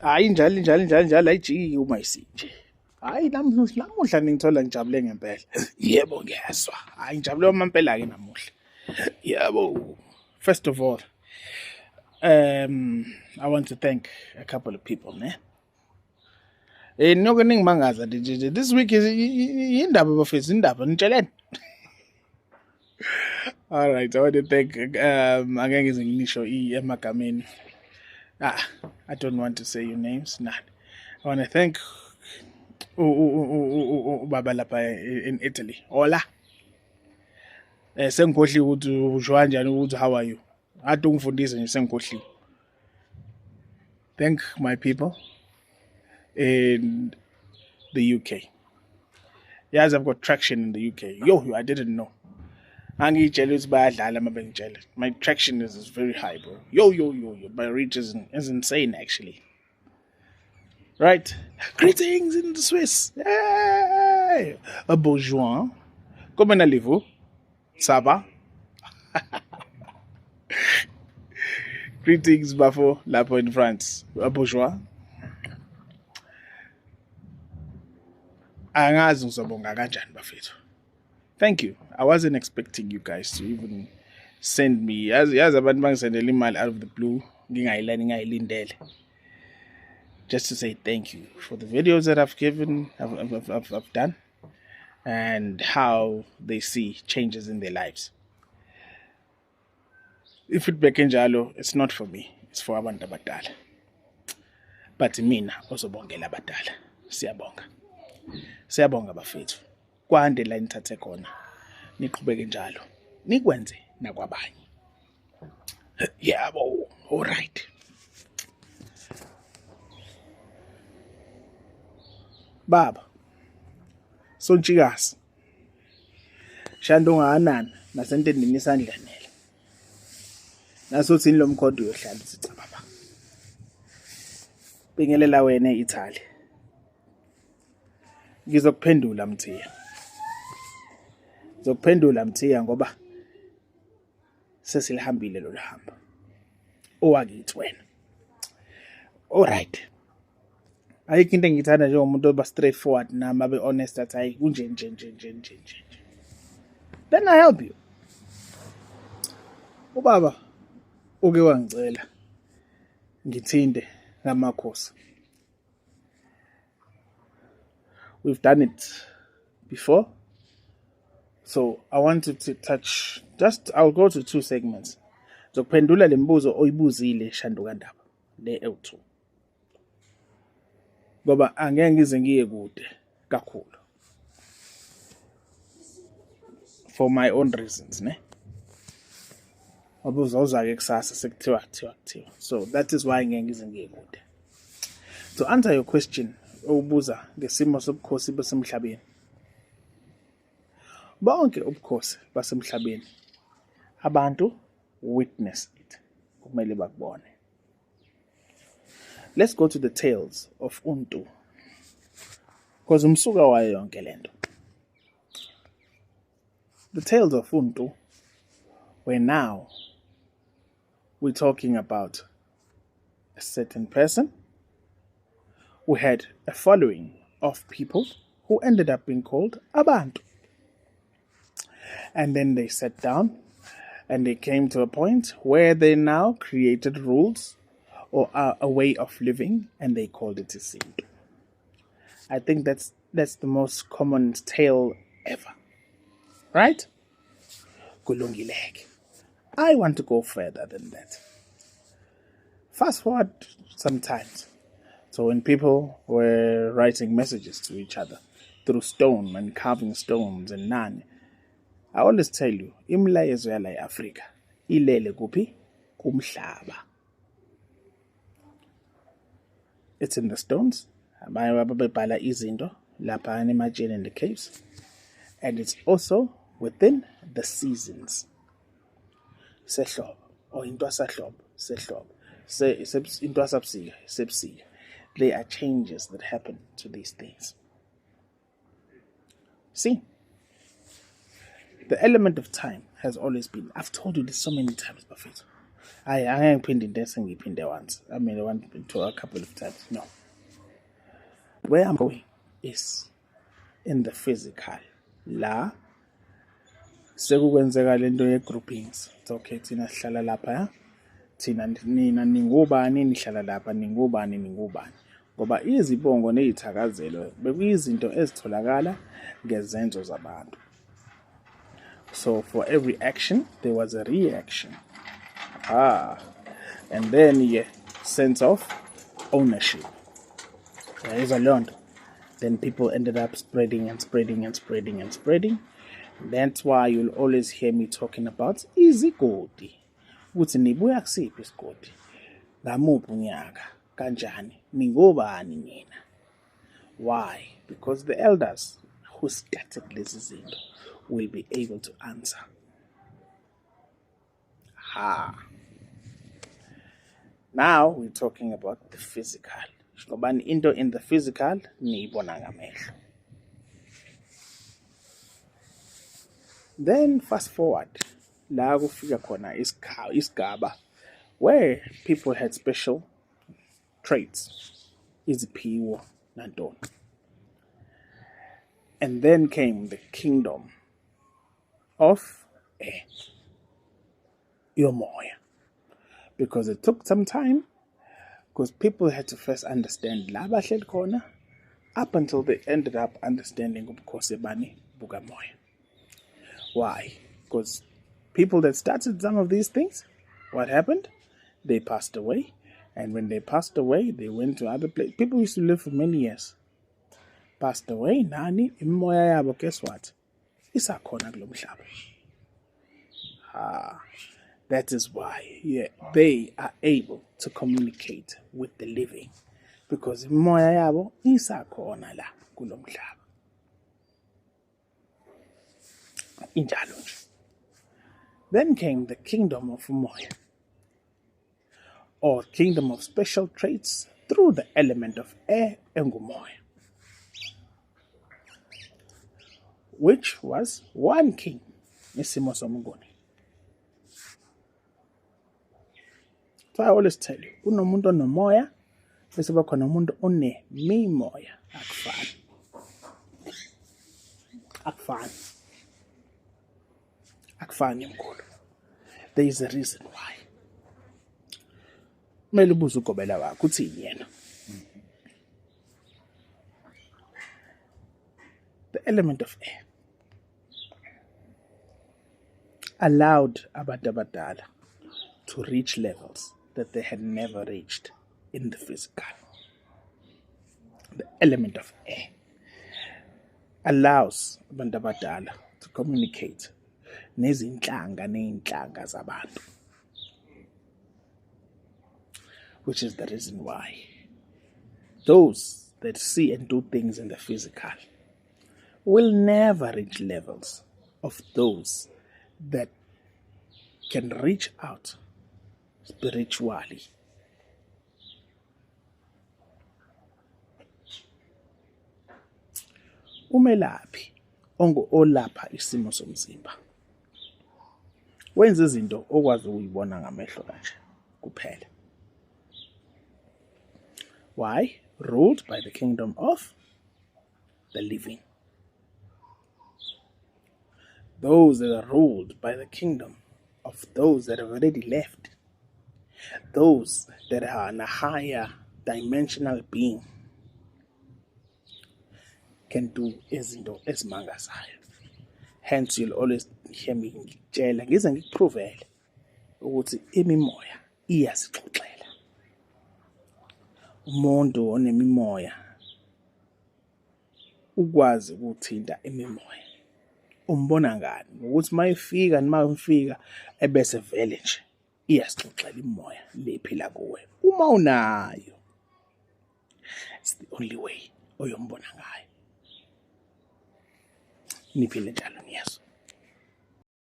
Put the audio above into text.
Hayi njalo ayijiki umayisi nje. Hayi namuhla ningithola ngijabule ngempela. Yebo ngiyezwa. Hayi ngijabule amampela ke namuhla. Yebo. First of all, I want to thank a couple of people, ne? Noko ningimangaza nje. This week is indaba bafethu indaba nitsheleni. All right, I want to thank angeke ngize ngisho emagameni. I don't want to say your names. Nah. I want to thank ubaba lapha in Italy. Hola. Sengikhohliwe ukuthi usho kanjani ukuthi how are you? Ade ungifundise nje sengikhohliwe. Thank my people in the UK. Yes, I've got traction in the UK. Yo, I didn't know. Angitshela ukuthi bayadlala uma bengitshela. My traction is very high, bro. Yo. My reach is insane, actually. Right? Greetings in the Swiss. Hey! A bonjour. Comment allez-vous? Ça va? Greetings, Bafo, Lapo in France. A bonjour. Angazi ngizobonga kanjani bafethu. Thank you. I wasn't expecting you guys to even send me. Yazi abantu bangisendela imali out of the blue. Ngingayilindele. Just to say thank you for the videos that I've done, and how they see changes in their lives. If feedback enjalo, it's not for me, it's for abantu abadala. But mina ozobongela abadala. Siyabonga bafethu. Kwande la nithathe khona. Niqhubeke njalo. Nikwenze nakwabanye. Yabo, all right. Baba, Sonchikazi, shanda ungakanani nasentendeni isandla nele. Nasuthini lo mkhonto uyohlala sicha baba. Bingelela wena eItaly. Ngizokuphendula Mthiya ngoba sesilihambile lo hamba. Owakithi wena. All right. Ayikho into engiyithanda njengomuntu oba straightforward nami abe honest athi hayi kunje. Then I help you. Ubaba uke wangicela ngithinde ngamakhosi. We've done it before. So I wanted to touch I'll go to 2 segments. Zokuphendula lembuzo oyibuzile Shandukandaba le L2. Ngoba angeke ngize ngiye kude kakhulu. For my own reasons, ne? Obuzawuza-ke kusasa sekuthiwa. So that is why angeke ngize ngiye kude. To answer your question, ubuza ngesimo sobukhosi basemhlabeni. Bonke ubukhosi basemhlabeni abantu witness it. Kumele bakubone. Let's go to the tales of Untu. Because umsuka wayo yonke lento. The tales of Untu, where now we're talking about a certain person who had a following of people who ended up being called Abantu. And then they sat down and they came to a point where they now created rules or a way of living, and they called it Isintu. I think that's the most common tale ever. Right? Kulungileke. I want to go further than that. Fast forward sometimes. So when people were writing messages to each other through stone and carving stones and nani, I always tell you, imilayezo yala eAfrika ilele kuphi? Kumhlaba. It's in the stones. Babebhala izinto lapha ematsheni in the caves. And it's also within the seasons. Sehlobo or intwasahlobo, sehlobo. Intwasabusika, sebusika. There are changes that happen to these things. See? The element of time has always been. I've told you this so many times, Buffett. I ain't pinned this and pinned the once. I mean, I went to a couple of times. No. Where I'm going is in the physical. La sekukwenzeka lento ye-groupings. It's okay, thina sihlala lapha, thina nina ningubani nihlala lapha, ningubani ningubani. Ngoba izibongo nezithakazelo bekuyizinto ezitholakala ngezenzo zabantu. So for every action, there was a reaction. And then sense of ownership. There is a lot. Then people ended up spreading and spreading and spreading and spreading. That's why you'll always hear me talking about izigodi. Ukuthi nibuya kusiphi isigodi? Ngamuphi unyaka? Kanjani? Ningobani nina? Why? Because the elders who started lezi zinto will be able to answer. Now we're talking about the physical. Shobani into in the physical niyibona ngamehlo. Then fast forward, la kufika khona isigaba where people had special traits, iziphiwo nantoni. And then came the kingdom of yomoya, because it took some time, because people had to first understand la bahleli khona up until they ended up understanding ubukhosi bani bukamoya. Why? Because people that started some of these things, what happened? They passed away. And when they passed away, they went to other places. People used to live for many years. Passed away, nani, imoya yabo, guess what? Isakhona kulo mhlaba. That is why they are able to communicate with the living. Because imoya yabo isakhona la kulo mhlaba. Injalo nje. Then came the kingdom of Umoya, or kingdom of special traits through the element of air and Umoya, which was one king, isimo somnguni. So I always tell you, unomuntu onomoya, bese bakhona umuntu onemimoya, akufani. Akufani mkhulu. There is a reason why. Kumele ubuze ugobela wakho uthini yena. The element of air allowed abantu abadala to reach levels that they had never reached in the physical. The element of air allows abantu abadala to communicate ney'nhlanga zabantu, which is the reason why those that see and do things in the physical will never reach levels of those that can reach out spiritually. Umelaphi olapha isimo somzimba wenza izinto okwazi ukuyibona ngamehlo kanje kuphela. Why? Ruled by the kingdom of the living. Those that are ruled by the kingdom of those that have already left. Those that are in a higher dimensional being can do izinto ezimangazayo. Hence you'll always hear me ngitshela ngize ngikuprovele ukuthi imimoya iyasixoxela. Umuntu onemimoya ukwazi ukuthinta imimoya. Umbona ngani? Ukuthi mayifika nimafika ebese vele nje iyasixoxela imimoya lephila kuwe. Uma unayo, it's the only way oyombona ngayo. Niphile njalo niyazo.